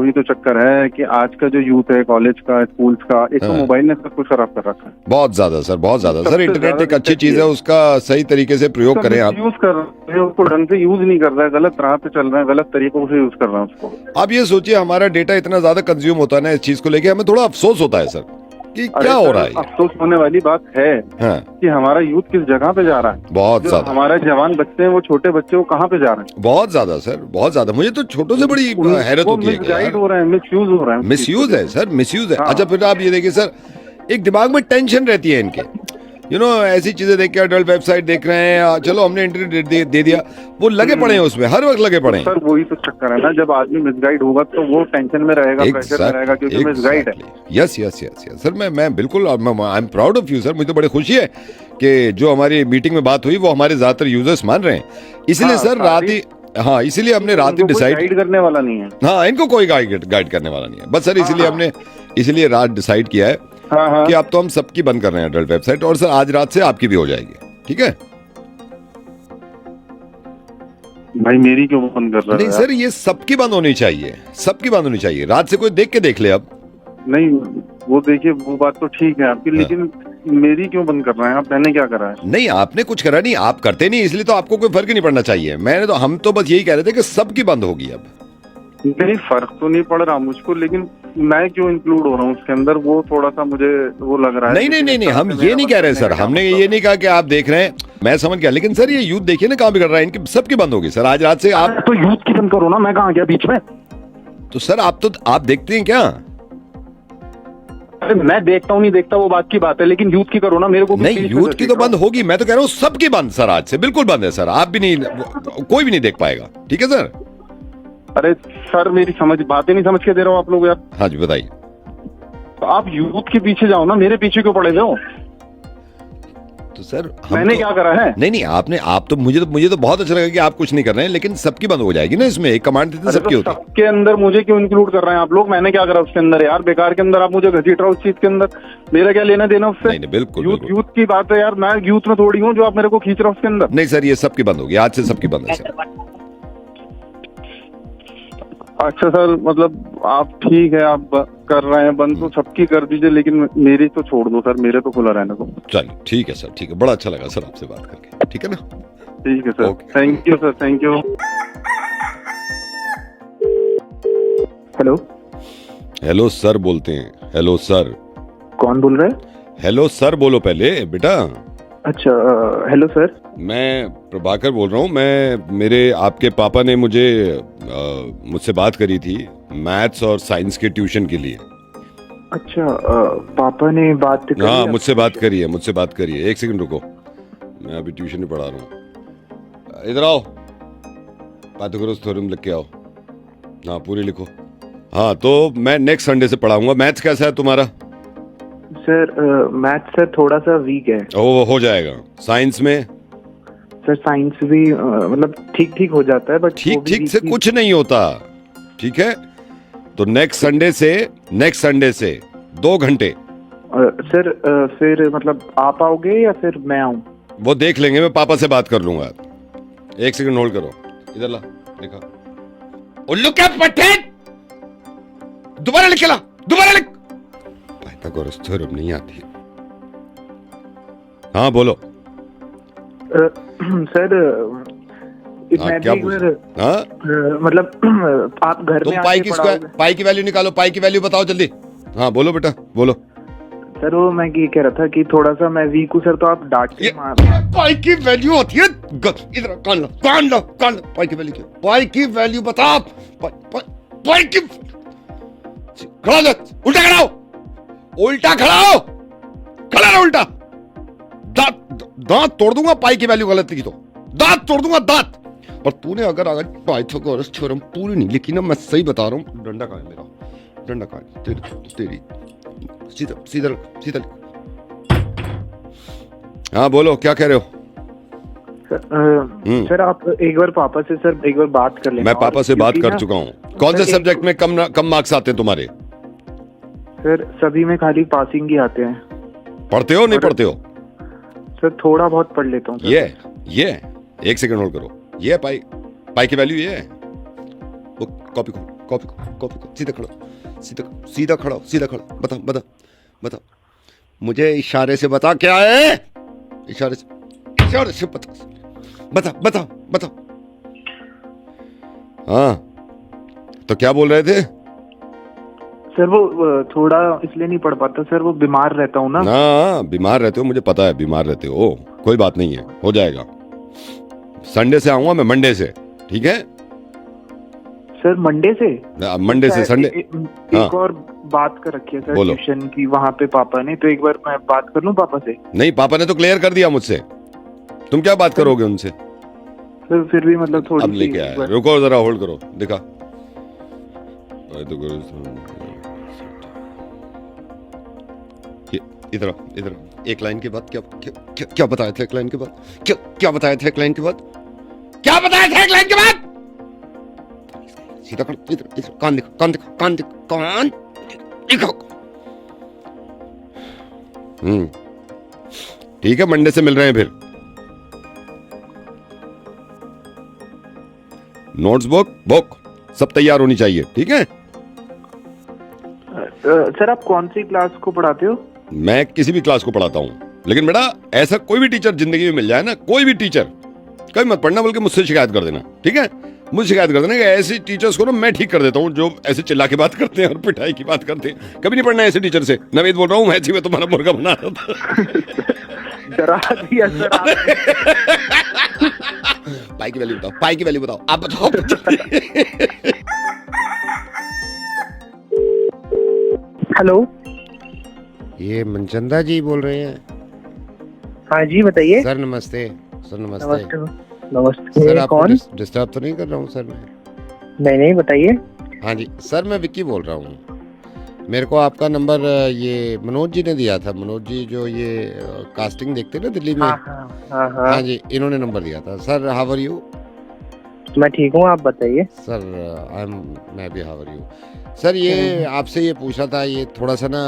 वही तो चक्कर है कि आज का जो यूथ है, कॉलेज का, स्कूल्स का, एक तो मोबाइल ने सब कुछ खराब कर रखा है। बहुत ज्यादा सर, बहुत ज्यादा सर। सबसे इंटरनेट ज्यादा एक अच्छी दिक्कत चीज ये है, उसका सही तरीके से प्रयोग करें आप। यूज कर रहे हैं उसको, ढंग से यूज नहीं कर रहा है, गलत राह पे चल रहा है, गलत तरीकों से यूज कर रहा है उसको। आप ये सोचिए, हमारा डेटा इतना ज्यादा कंज्यूम होता है ना, इस चीज को लेके हमें थोड़ा अफसोस होता है सर कि क्या हो रहा है। अफसोस होने वाली बात है हाँ, कि हमारा यूथ किस जगह पे जा रहा है। बहुत जो ज्यादा, हमारे जवान बच्चे हैं, वो छोटे बच्चे, वो कहाँ पे जा रहे हैं? बहुत ज्यादा सर, बहुत ज्यादा। मुझे तो छोटों से बड़ी हैरत होती है कि मिसगाइड हो रहे हैं, मिसयूज हो रहे हैं। मिसयूज है सर, मिसयूज है। हाँ। अच्छा, फिर आप ये देखिए सर, एक दिमाग में टेंशन रहती है इनके, ऐसी चीजें देख के, अडल्ट वेबसाइट देख रहे हैं, चलो हमने इंटरनेट दे दिया, वो लगे पड़े हैं उसमें, हर वक्त लगे पड़े हैं। सर वही तो चक्कर है ना, जब आदमी मिसगाइड होगा तो वो टेंशन में रहेगा, प्रेशर में रहेगा, क्योंकि मिसगाइड है। Yes yes yes yes sir, मैं बिल्कुल, I am proud of you sir. मुझे तो बड़ी खुशी है कि जो हमारी मीटिंग में बात हुई वो हमारे ज्यादातर यूजर्स मान रहे हैं। इसलिए सर रात ही, हाँ, इसीलिए हमने रात ही डिसाइड, गाइड करने वाला नहीं है। हाँ, इनको कोई गाइड करने वाला नहीं है बस सर। इसीलिए हमने रात डिसाइड किया है हाँ। कि अब तो हम सबकी बंद कर रहे हैं अडल्ट वेबसाइट, और सर आज रात से आपकी भी हो जाएगी, ठीक है? भाई मेरी क्यों बंद कर रहा है? नहीं सर, ये सबकी बंद होनी चाहिए, सबकी बंद होनी चाहिए। रात से कोई देख के देख ले अब। नहीं, वो देखिए, वो बात तो ठीक है आपकी, लेकिन मेरी क्यों बंद कर रहे हैं आप? मैंने क्या करा है? नहीं, आपने कुछ करा नहीं, आप करते नहीं, इसलिए तो आपको कोई फर्क ही नहीं पड़ना चाहिए। हम तो बस यही कह रहे थे कि सबकी बंद होगी अब। नहीं, फर्क तो नहीं पड़ रहा मुझको, लेकिन मैं क्यों इंक्लूड हो रहा हूँ उसके अंदर, वो थोड़ा सा मुझे वो लग रहा है। नहीं, हम ये नहीं कह रहे सर, हमने ये नहीं कहा कि आप देख रहे हैं, मैं समझ गया, लेकिन सर ये यूथ देखिए ना कहाँ बिगड़ रहा है, इनकी सबकी बंद होगी सर आज रात से। आप तो यूथ की बंद करो ना, मैं कहाँ गया बीच में? तो सर आप देखते हैं क्या? अरे मैं देखता हूँ नहीं देखता वो बात की बात है, लेकिन यूथ की करो ना, मेरे को भी नहीं, यूथ की तो बंद होगी, मैं तो कह रहा हूँ सबकी बंद सर, आज से बिल्कुल बंद है सर। आप भी नहीं, कोई भी नहीं देख पाएगा, ठीक है सर? अरे सर, मेरी बातें नहीं समझ के दे रहा हूँ आप लोग यार। हाँ जी, बताइए। तो आप यूथ के पीछे जाओ ना, मेरे पीछे क्यों पड़े हो? तो सर मैंने क्या करा है? नहीं, आप तो मुझे तो बहुत अच्छा लगा कि आप कुछ नहीं कर रहे हैं, लेकिन सबकी बंद हो जाएगी ना, इसमें एक कमांड देते सबकी होती है। सबके अंदर मुझे क्यों इंक्लूड कर रहे हैं आप लोग? मैंने क्या करा उसके अंदर यार? बेकार के अंदर आप मुझे घसीट रहे हो उस चीज के अंदर, मेरा क्या लेना देना उससे? नहीं, बिल्कुल यूथ की बात है यार, मैं यूथ में थोड़ी हूँ जो आप मेरे को खींच रहे हो उसके अंदर। नहीं सर, ये सबकी बंद होगी, आज से सबकी बंद है सर। अच्छा सर, मतलब आप ठीक है, आप कर रहे हैं बंद, तो सबकी कर दीजिए, लेकिन मेरी तो छोड़ दो सर, मेरे तो खुला रहने दो। चलिए ठीक है सर, ठीक है, बड़ा अच्छा लगा सर आपसे बात करके, ठीक है ना? ठीक है sir, thank you sir, thank you. Hello sir बोलते हैं, हेलो सर। कौन बोल रहा है? हेलो सर बोलो पहले बेटा। अच्छा, हेलो सर। मैं प्रभाकर बोल रहा हूँ। मेरे आपके पापा ने मुझसे बात करी थी मैथ्स और साइंस के ट्यूशन के लिए। अच्छा, पापा ने बात करी? हाँ, मुझसे बात करी है। एक सेकंड रुको, मैं अभी ट्यूशन में पढ़ा रहा हूँ। इधर आओ, पाइथागोरस थ्योरम लिख के आओ। हाँ, पूरी लिखो। हाँ, तो मैं नेक्स्ट संडे से पढ़ाऊंगा। मैथ्स कैसा है तुम्हारा? सर मैथ्स सर थोड़ा सा वीक है। वो हो जाएगा। साइंस में? सर साइंस भी मतलब ठीक ठीक हो जाता है, बट ठीक से कुछ नहीं होता, ठीक है? तो नेक्स्ट संडे से 2 घंटे। सर फिर मतलब आप आओगे या फिर मैं आऊँ? वो देख लेंगे, मैं पापा से बात कर लूंगा। एक सेकंड होल्ड करो, इधर ला, देखा उल्लू क्या पट्टे, दोबारा लिख, दोबारा लिख। पाइथागोरस थ्योरम नहीं आती। हाँ बोलो। सर मैं क्या भी पूछ? हाँ, मतलब आप घर तुम में पाई की वैल्यू निकालो, पाई की वैल्यू बताओ जल्दी। हाँ बोलो बेटा, बोलो। सर वो मैं ये कह रहा था कि थोड़ा सा मैं वीक हूँ सर, तो आप डांट के पाई की वैल्यू होती है, इधर कान लो। पाई की वैल्यू क्या? पाई की वैल्यू बता। पाई की खड़ा दो, उल्टा खड़ा हो, खड़ा रहो उल्टा। दांत तोड़ दूंगा, पाई की वैल्यू गलत लिखी तो दांत तोड़ दूंगा, दांत। और तूने अगर पाइथागोरस थ्योरम पूरी नहीं लिखी ना, मैं सही बता रहा हूँ, डंडा कहाँ है मेरा? डंडा कहाँ है? तेरी सीधा। हाँ बोलो, क्या कह रहे हो? सर आप एक बार पापा से सर एक बार बात कर लेना। मैं पापा से बात कर चुका हूँ। कौन से सब्जेक्ट में कम मार्क्स आते हैं तुम्हारे? सर सभी में खाली पासिंग ही आते हैं। पढ़ते हो नहीं पढ़ते हो? सर थोड़ा बहुत पढ़ लेता हूँ। ये एक सेकंड होल्ड करो। ये पाई की वैल्यू ये है। कॉपी खोल, कॉपी खोल, सीधा खड़ा, सीधा खड़ा, सीधा खड़ा, बता मुझे इशारे से बता क्या है, इशारे से बता। हाँ तो क्या बोल रहे थे? सर वो थोड़ा इसलिए नहीं पढ़ पाता सर, वो बीमार रहता हूँ ना। बीमार रहते हो, मुझे पता है बीमार रहते हो, कोई बात नहीं है, हो जाएगा। संडे से आऊंगा मैं, मंडे से, ठीक है सर? मंडे से? मंडे से संडे। एक और बात कर रखी है सर ट्यूशन की वहाँ पे पापा ने, तो एक बार मैं बात कर लूँ पापा से? नहीं, पापा ने तो क्लियर कर दिया मुझसे, तुम क्या बात करोगे उनसे? सर फिर भी मतलब थोड़ी अब लेके आया, रुको जरा, होल्ड करो, दिखा। इधर एक लाइन के बाद क्या बताया था? एक लाइन के बाद क्या बताया था? एक लाइन के बाद क्या बताया था? एक लाइन के बाद सीधा कर, इधर कान दिखा। ठीक है, मंडे से मिल रहे हैं फिर। नोट्स बुक सब तैयार होनी चाहिए, ठीक है? सर आप कौन सी क्लास को पढ़ाते हो? मैं किसी भी क्लास को पढ़ाता हूँ, लेकिन बेटा ऐसा कोई भी टीचर जिंदगी में मिल जाए ना, कोई भी टीचर, कभी मत पढ़ना, बल्कि मुझसे शिकायत कर देना, ठीक है? मुझे शिकायत कर देना कि ऐसे टीचर्स को ना मैं ठीक कर देता हूँ जो ऐसे चिल्ला के बात करते हैं और पिटाई की बात करते हैं। कभी नहीं पढ़ना ऐसे टीचर से। नवेद बोल रहा हूँ, ऐसे में तुम्हारा मुर्गा बना रहा था। डरा दिया सर आपने। पाई की वैल्यू बताओ, आप बताओ। हेलो, ये मनचंदा जी बोल रहे हैं? हाँ जी बताइए। सर नमस्ते। नमस्ते। सर कौन? डिस्टर्ब तो नहीं कर रहा हूँ सर मैं? नहीं बताइए। हाँ जी सर, मैं विक्की बोल रहा हूँ। मेरे को आपका नंबर ये मनोज जी ने दिया था। मनोज जी जो ये कास्टिंग देखते हैं ना दिल्ली में। हाँ जी, इन्होंने नंबर दिया था। Sir how are you? मैं ठीक हूँ, आप बताइए। सर मैं भी हाउ आर यू। सर ये आपसे ये पूछा था, ये थोड़ा सा ना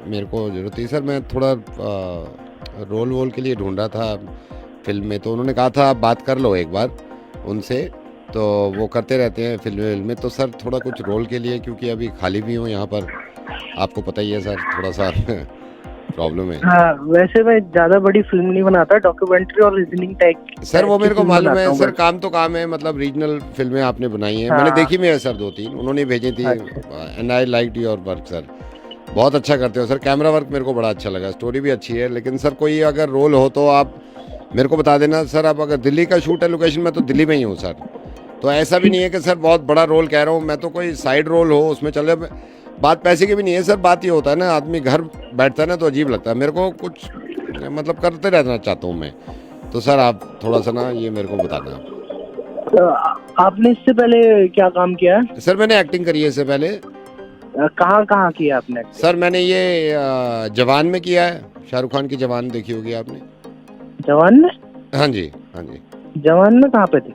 मेरे को जरूरत थी सर। मैं थोड़ा रोल वोल के लिए ढूंढ रहा था फिल्म में, तो उन्होंने कहा था आप बात कर लो एक बार उनसे, तो वो करते रहते हैं फिल्म में। तो सर थोड़ा कुछ रोल के लिए, क्योंकि अभी खाली भी हूँ यहाँ पर, आपको पता ही है सर, थोड़ा सा प्रॉब्लम है। हाँ, वैसे मैं ज्यादा बड़ी फिल्म नहीं बनाता, डॉक्यूमेंट्री और रीजनिंग टाइप। सर वो मेरे को मालूम है सर, काम तो काम है, मतलब रीजनल फिल्में आपने बनाई है। मैंने देखी भी है सर 2-3, उन्होंने भेजी थी। And I like your work sir, बहुत अच्छा करते हो सर। कैमरा वर्क मेरे को बड़ा अच्छा लगा, स्टोरी भी अच्छी है। लेकिन सर कोई अगर रोल हो तो आप मेरे को बता देना सर। आप अगर दिल्ली का शूट है लोकेशन में, तो दिल्ली में ही हूँ सर। तो ऐसा भी नहीं है कि सर बहुत बड़ा रोल कह रहा हूँ मैं, तो कोई साइड रोल हो उसमें चले। बात पैसे की भी नहीं है सर, बात ये होता है ना, आदमी घर बैठता है ना तो अजीब लगता है। मेरे को कुछ मतलब करते रहना चाहता हूँ मैं। तो सर आप थोड़ा सा ना ये मेरे को बताना। आपने इससे पहले क्या काम किया है? सर मैंने एक्टिंग करी है इससे पहले। कहाँ किया आपने? सर मैंने ये जवान में किया है, शाहरुख खान की जवान देखी होगी आपने। जवान में? हाँ जी। जवान में कहाँ पे थे?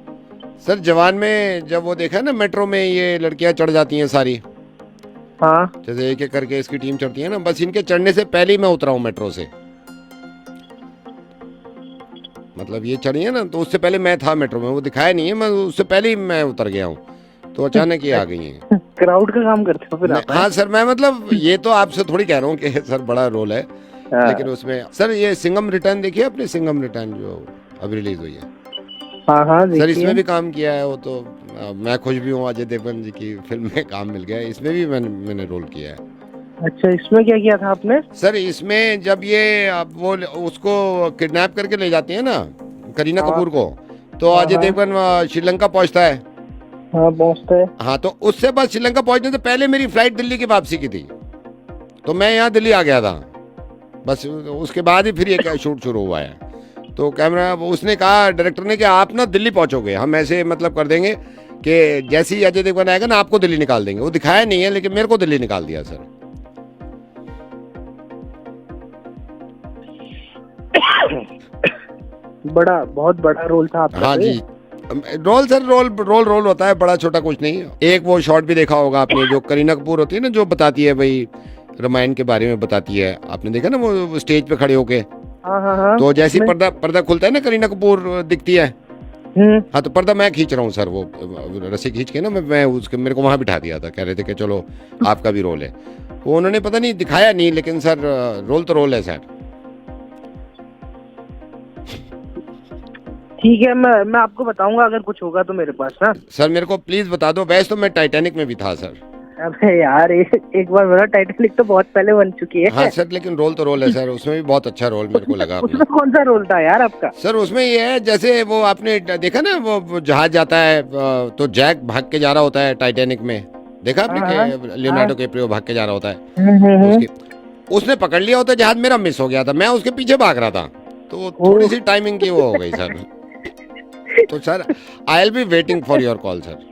सर जवान में जब वो देखा है ना, मेट्रो में ये लड़कियां चढ़ जाती हैं सारी। हाँ, जैसे एक एक करके इसकी टीम चढ़ती है ना, बस इनके चढ़ने से पहले ही मैं उतरा हूँ मेट्रो से। मतलब ये चढ़ी है ना, तो उससे पहले मैं था मेट्रो में, वो दिखाया नहीं है, मैं उससे पहले ही मैं उतर गया हूँ। तो अचानक ये आ गई है। क्राउड का काम करते हो फिर आप? हाँ सर, मैं मतलब ये तो आपसे थोड़ी कह रहा हूँ कि सर बड़ा रोल है, लेकिन उसमें सर ये सिंघम रिटर्न देखिए आपने? सिंघम रिटर्न जो अभी रिलीज हुई है। हाँ सर इसमें भी काम किया है वो। तो मैं खुश भी हूँ, अजय देवगन जी की फिल्म में काम मिल गया है, इसमें भी मैंने रोल किया है। अच्छा, इसमें क्या किया था आपने? सर इसमें जब ये वो उसको किडनैप करके ले जाती है ना, करीना कपूर को, तो अजय देवगन श्रीलंका पहुंचता है। हाँ पहुंचता है। हाँ, तो उससे बाद श्रीलंका पहुंचने से पहले मेरी फ्लाइट दिल्ली की वापसी की थी, तो मैं यहाँ दिल्ली आ गया था। बस उसके बाद ही फिर ये शूट शुरू हुआ है। तो कैमरा उसने कहा, डायरेक्टर ने, कि आप ना दिल्ली पहुंचोगे, हम ऐसे मतलब कर देंगे कि जैसे ही अजय देवगन आएगा ना आपको दिल्ली निकाल देंगे। वो दिखाया नहीं है, लेकिन मेरे को दिल्ली निकाल दिया सर। बहुत बड़ा रोल था आपका। हाँ जी, रोल सर रोल होता है, बड़ा छोटा कुछ नहीं। एक वो शॉट भी देखा होगा आपने, जो करीना कपूर होती है ना, जो बताती है भाई रामायण के बारे में बताती है, आपने देखा ना वो स्टेज पे खड़े होके। हाँ। तो जैसे ही पर्दा खुलता है ना, करीना कपूर दिखती है। हाँ तो पर्दा मैं खींच रहा हूँ सर, वो रस्सी खींच के ना मैं उसके मेरे को वहाँ बिठा दिया था, कह रहे थे कि चलो आपका भी रोल है। वो उन्होंने पता नहीं दिखाया नहीं, लेकिन सर रोल तो रोल है सर। ठीक है, मैं आपको बताऊंगा अगर कुछ होगा तो मेरे पास ना। सर मेरे को प्लीज बता दो। वैसे तो मैं टाइटैनिक में भी था सर। अबे यार एक बार बोला, टाइटैनिक तो बहुत पहले बन चुकी है। हाँ सर, लेकिन रोल तो रोल है सर, उसमें भी बहुत अच्छा रोल मेरे को लगा। उसमें कौन सा रोल था यार आपका? सर उसमें ये है, जैसे वो आपने देखा ना, वो जहाज जाता है तो जैक भाग के जा रहा होता है टाइटैनिक में, देखा आपने कि लियोनार्डो कैप्रियो भाग के जा रहा होता है, उसने पकड़ लिया होता है जहाज, मेरा मिस हो गया था, मैं उसके पीछे भाग रहा था, तो थोड़ी सी टाइमिंग की वो हो गई सर। तो sir I will be waiting for your call sir.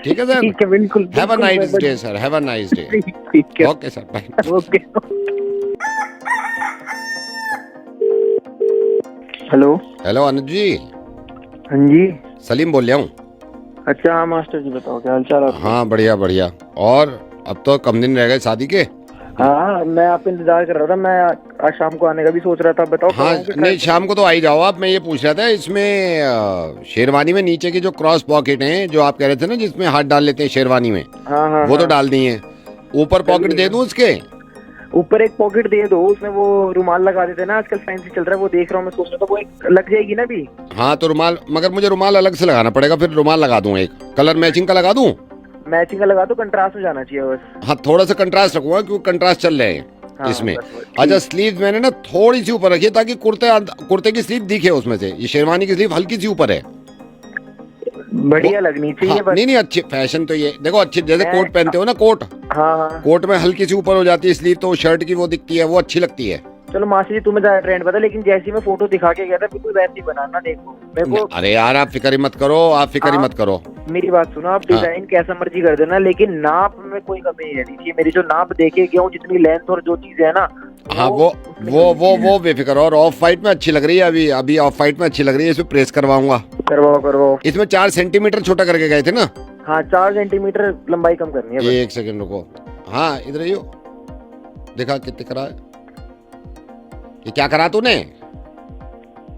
ठीक है सर, ठीक है, बिल्कुल। Have a nice day sir, have a nice day. ठीक है, okay sir, bye. Okay. Hello. Hello Anuj ji. हाँ जी। सलीम बोल रहा हूँ। अच्छा हाँ मास्टर जी, बताओ क्या हाल चाल आपका? हाँ बढ़िया बढ़िया। और अब तो कम दिन रह गए शादी के। हाँ मैं आपका इंतजार कर रहा था, मैं आज शाम को आने का भी सोच रहा था। बताओ कब हाँ आओगे? नहीं, शाम को तो आ ही जाओ आप। मैं ये पूछ रहा था, इसमें शेरवानी में नीचे की जो क्रॉस पॉकेट हैं, जो आप कह रहे थे ना जिसमें हाथ डाल लेते हैं शेरवानी में, हाँ हाँ वो तो हाँ। डाल दी है। ऊपर पॉकेट दे दूं उसके? ऊपर एक पॉकेट दे दो, उसमें वो रुमाल लगा देते हैं ना, आजकल फैंसी चल रहा है, वो देख रहा हूँ मैं, सोच रहा था वो एक लग जाएगी ना भी। हाँ तो रुमाल, मगर मुझे रुमाल अलग से लगाना पड़ेगा, फिर रुमाल लगा दूं एक कलर मैचिंग का लगा दूं। मैचिंग का लगा दो, कंट्रास्ट में जाना चाहिए बस। हाँ थोड़ा सा कंट्रास्ट रखूंगा, क्योंकि कंट्रास्ट चल रहे हैं हाँ, इसमें। बस, बस, अच्छा स्लीव मैंने ना थोड़ी सी ऊपर रखी है, ताकि कुर्ते की स्लीव दिखे उसमें से। ये शेरवानी की स्लीव हल्की सी ऊपर है, बढ़िया लगनी चाहिए हाँ, बस। नहीं अच्छी फैशन तो ये देखो, अच्छी जैसे मैं- कोट पहनते हो ना, कोट हाँ हाँ। कोट में हल्की सी ऊपर हो जाती है स्लीव, तो शर्ट की वो दिखती है, वो अच्छी लगती है। चलो मासी जी, तुम्हें ज्यादा ट्रेंड पता, लेकिन जैसी मैं फोटो दिखा के गया था बिल्कुल वैसी बनाना। देखो मेरे को, अरे यार आप फिक्र मत करो, आप फिक्र मत करो। मेरी बात सुनो, आप डिजाइन कैसा मर्जी कर देना, लेकिन नाप में कोई कमी नहीं रहनी चाहिए। मेरी जो नाप देखे गया हूँ, जितनी लेंथ और जो चीज है ना, हाँ वो बेफिक्र। और ऑफ वाइट में अच्छी लग रही है, अभी ऑफ वाइट में अच्छी लग रही है, इसमें प्रेस करवाऊंगा। करवाओ। इसमें 4 सेंटीमीटर छोटा करके गए थे ना। हाँ 4 सेंटीमीटर लंबाई कम करनी है बस। एक सेकंड रुको। हाँ इधर ही हो, देखा कितने करा है? ये क्या करा तूने?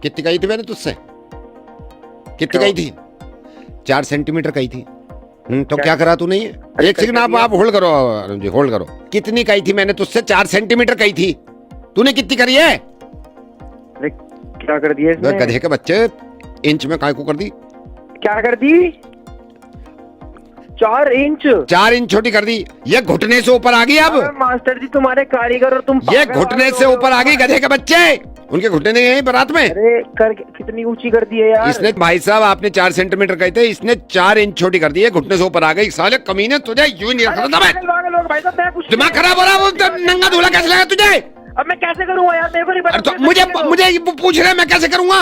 कितनी कही थी मैंने तुझसे? कितनी कही थी? 4 सेंटीमीटर कही थी। तो क्या करा तूने ये? एक सेकंड आप होल्ड करो अरुण जी, होल्ड करो। कितनी कही थी मैंने तुझसे? 4 सेंटीमीटर कही थी। तूने कितनी करी है? अरे क्या कर दिया इसने? गधे के बच्चे, इंच में काय को कर दी? क्या कर दी? 4 इंच? 4 इंच छोटी कर दी। ये घुटने से ऊपर आ गई अब। मास्टर जी तुम्हारे कारीगर, और तुम ये घुटने से ऊपर आ गई गधे के बच्चे। उनके घुटने नहीं है बारात में। अरे कर कितनी ऊंची कर दी है यार। इसने भाई साहब, आपने 4 सेंटीमीटर कहे थे, इसने 4 इंच छोटी कर दी है, घुटने से ऊपर आ गई। साले कमीने, तुझे यूं नहीं रखता था मैं। भाई साहब मैं कुछ दिमाग खराब हो रहा है, वो नंगा धूला कैसे लगा तुझे? अब मैं कैसे करूँगा यार, मेरे को नहीं पता। तो मुझे वो पूछ रहे हैं मैं कैसे करूंगा?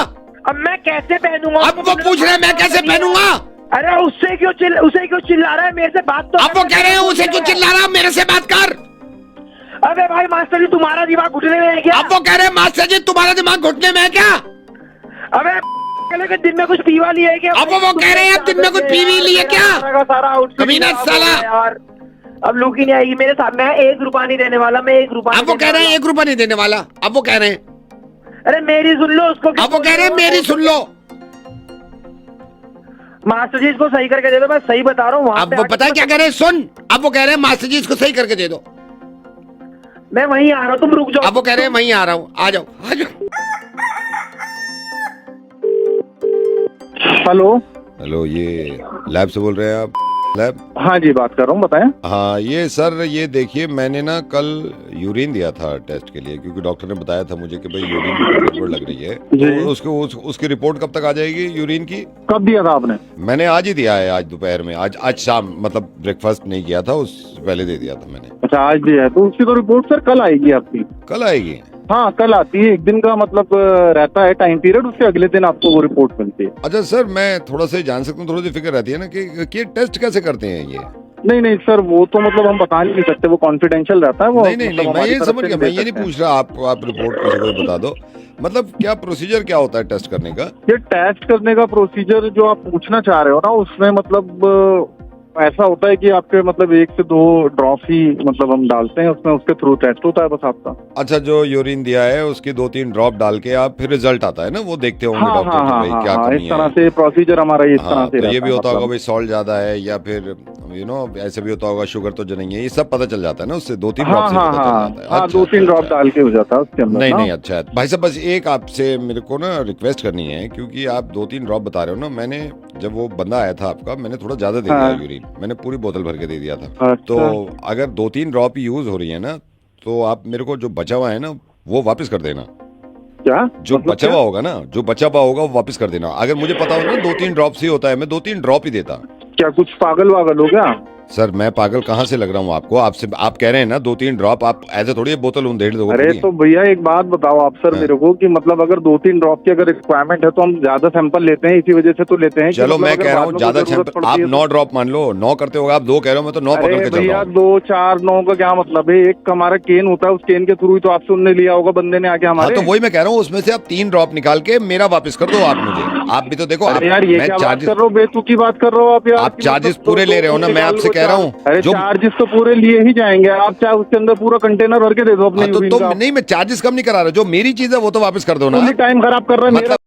अब मैं कैसे पहनूंगा? अब वो पूछ रहे हैं मैं कैसे पहनूंगा? अरे उसे क्यों चिल्ला रहा है? मेरे से बात तो। अब वो कह रहे हैं उसे क्यों चिल्ला रहा, मेरे से बात कर। अबे भाई मास्टर जी, तुम्हारा दिमाग घुटने में है क्या? अब वो कह रहे हैं मास्टर जी तुम्हारा दिमाग घुटने में है क्या? अबे दिन में कुछ पीवा लिया है क्या? अब वो कह रहे हैं अब दिन में कुछ पीवी ली है क्या? सारा आउटफिट कमीना साला। यार अब लुक ही नहीं आएगी मेरे साथ। मैं 1 रुपया नहीं देने वाला, मैं 1 रुपया। अब वो कह रहे हैं 1 रुपया नहीं देने वाला। अब वो कह रहे हैं, अरे मेरी सुन लो उसको। अब वो कह रहे हैं मेरी सुन लो। मास्टर जी इसको सही करके दे दो, मैं सही बता रहा हूँ। अब वो पता है क्या कह रहे हैं, सुन। अब वो कह रहे हैं मास्टर जी इसको सही करके दे दो। मैं वहीं आ रहा हूँ, तुम रुक जाओ। अब वो कह रहे हैं वहीं आ रहा हूँ, आ जाओ आ जाओ। हेलो। हेलो, ये लैब से बोल रहे हैं आप? लैब? हाँ जी बात कर रहा हूँ, बताएं। हाँ ये सर, ये देखिए मैंने ना कल यूरिन दिया था टेस्ट के लिए, क्योंकि डॉक्टर ने बताया था मुझे कि भाई यूरिन में गड़बड़ लग रही है। तो उसकी रिपोर्ट कब तक आ जाएगी यूरिन की? कब दिया था आपने? मैंने आज ही दिया है, आज दोपहर में। आज शाम, मतलब ब्रेकफास्ट नहीं किया था, उस पहले दे दिया था मैंने। अच्छा आज दिया है, तो उसकी तो रिपोर्ट सर कल आएगी आपकी। कल आएगी? हाँ कल आती है, 1 दिन का मतलब रहता है टाइम पीरियड, उसके अगले दिन आपको वो रिपोर्ट मिलती है। अच्छा सर, मैं थोड़ा सा जान सकता हूँ, थोड़ी सी फिक्र रहती है ना कि टेस्ट कैसे करते हैं ये? नहीं सर, वो तो मतलब हम बता नहीं सकते, वो कॉन्फिडेंशियल रहता है वो। नहीं, मैं ये समझ गया, मैं ये नहीं पूछ रहा आप रिपोर्ट किसी को बता दो। मतलब क्या प्रोसीजर क्या होता है टेस्ट करने का? ये टेस्ट करने का प्रोसीजर जो आप पूछना चाह रहे हो ना, उसमें मतलब ऐसा होता है कि आपके मतलब 1 से 2 ड्रॉप ही मतलब हम डालते हैं उसमें, उसके थ्रू टेस्ट होता है बस आपका। अच्छा, जो यूरिन दिया है उसकी 2-3 ड्रॉप डाल के आप फिर रिजल्ट आता है ना, वो देखते होंगे हाँ डॉक्टर हाँ कि हाँ भाई हाँ क्या हाँ, कमी इस तरह है। से प्रोसीजर हमारा इस तरह हाँ, से तो ये रहता भी है होता होगा मतलब। भाई सॉल्ट ज्यादा है, या फिर ऐसे भी होता होगा शुगर तो नहीं है, ये सब पता चल जाता है ना उससे, 2-3 ड्रॉप हाँ से हाँ पता चल हाँ जाता है। हाँ, अच्छा, 2-3 अच्छा, ड्रॉप अच्छा। डाल के हो जाता है उसके अंदर नहीं ना। नहीं, अच्छा है भाई साहब, बस एक आपसे मेरे को ना रिक्वेस्ट करनी है, क्योंकि आप 2-3 ड्रॉप बता रहे हो ना, मैंने जब वो बंदा आया था आपका, मैंने थोड़ा ज्यादा दे दिया हाँ। यूरिन, मैंने पूरी बोतल भर के दे दिया था। अच्छा। तो अगर 2-3 ड्रॉप यूज हो रही है ना, तो आप मेरे को जो बचा हुआ है ना वो वापस कर देना। क्या जो मतलब बचा क्या? हुआ होगा ना, जो बचा हुआ होगा वो वापस कर देना। अगर मुझे पता हो ना 2-3 ड्रॉप ही होता है, मैं 2-3 ड्रॉप ही देता। क्या कुछ पागल वागल हो क्या? सर मैं पागल कहाँ से लग रहा हूँ आपको? आपसे आप कह रहे हैं ना 2-3 ड्रॉप, आप ऐसे थोड़ी बोतल उन 1.5 अरे थोड़ी। तो भैया एक बात बताओ आप सर हाँ। मेरे को कि मतलब अगर 2-3 ड्रॉप की अगर रिक्वायरमेंट है तो हम ज्यादा सैंपल लेते हैं, इसी वजह से तो लेते हैं कि चलो मतलब मैं अगर कह रहा बाद हूँ में ज्यादा कोई जरूरत सैंपल, पड़ती आप है 9 तो। ड्रॉप मान लो, 9 करते होगा, आप 2 कह रहे हो, मैं तो 9 पकड़ अरे के चल रहा भैया हूँ। 2, 4, 9 का क्या मतलब है? एक हमारा केन होता है, उस केन के थ्रू ही तो आपसे उनने लिया होगा बंदे ने आके हाँ हमारे। तो वही मैं कह रहा हूँ, उसमें से आप 3 ड्रॉप निकाल के मेरा वापस कर दो आप मुझे। आप भी तो देखो, अरे यार ये मैं क्या बात चार्जेस, कर रहे हो, बेतुकी बात कर रहे हो आप यार। आप कि चार्जेस मतलब पूरे ले रहे हो ना, मैं निकाल आपसे को कह रहा हूँ अरे जो। चार्जेस तो पूरे लिए ही जाएंगे, आप चाहे उसके अंदर पूरा कंटेनर भर के दे दो अपने हाँ तो यूरिन का। नहीं, मैं चार्जेस कम नहीं करा रहा, जो मेरी चीज है वो तो वापस कर दो ना। टाइम खराब कर रहे हैं मेरा। मतलब